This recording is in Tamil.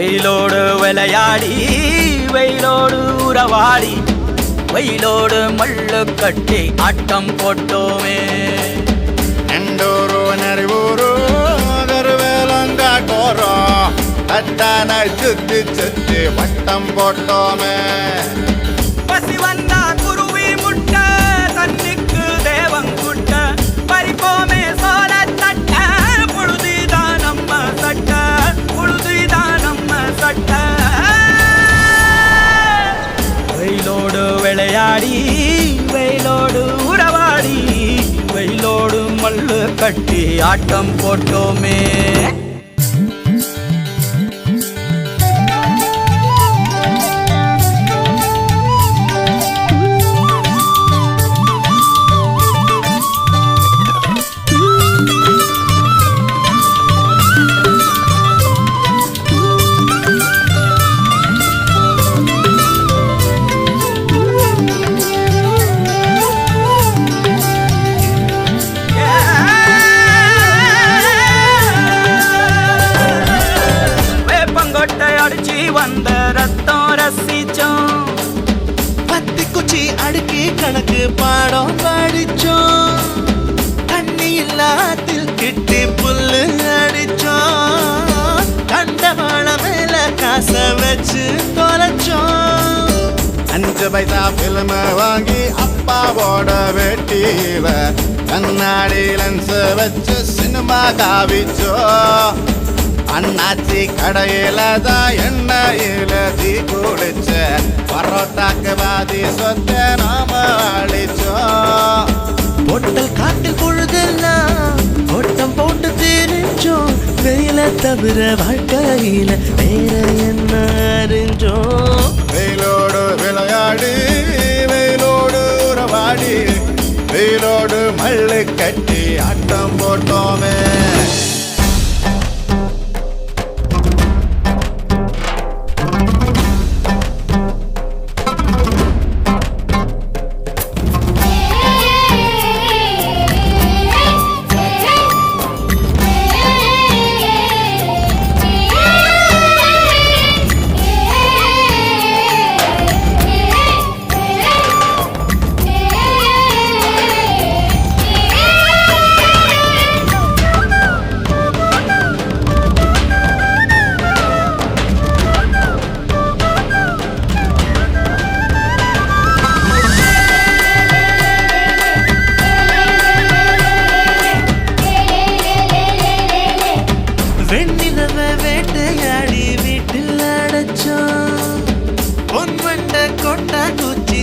வெயிலோடு விளையாடி வெயிலோடு உறவாடி வெயிலோடு மல்லு கட்டி ஆட்டம் போட்டோமே. எண்டூரு நரிவூரு கருவேலங்காட்டோரம் தட்டான சுத்தி சுத்தி வட்டம் போட்டோமே. பசி வந்தா குருவி முட்டை தண்ணிக்கு தேவங்குட்ட பறிப்போமே சோழ தட்ட புழுதிதான் நம்ம சட்ட புழுதிதான் நம்ம சட்ட. வெயிலோடு விளையாடி வெயிலோடு உறவாடி வெயிலோடு மல்லு கட்டி ஆட்டம் போட்டோமே. வந்த ரத்தம் ரசிச்சோம் பத்தி குச்சி அடுக்கி கணக்கு பாடம் படிச்சோம். தண்ணி இல்லாத்தில் கிட்டி புல்லு அடிச்சோம். கண்டவாள மேல காச வச்சு தொலைச்சோம். 5 பைசா பிலிம வாங்கி அப்பாவோட வெட்டியில கண்ணாடி லென்ஸ் வச்சு சினிமா காவிச்சோம். அண்ணாச்சி கடையில தான் எண்ணெயில தீ குடிச்ச பரோட்டாக்கு பாதி சொத்த நாம அழிச்சோம். பொட்டல் காட்டில் பொழுதெல்லாம் ஓட்டம் போட்டு தெரிஞ்சோம். வெயில தவிர வாழ்க்கையில வேற என்ன அறிஞ்சோம். வெயிலோடு விளையாடி வெயிலோடு உறவாடி வெயிலோடு மல்லு கட்டி ஆட்டம் போட்டோமே. வெண்ணிலவ வேட்டையாடி வீட்டில் அடைச்சோம். பொன்வண்ட கொட்டா குச்சி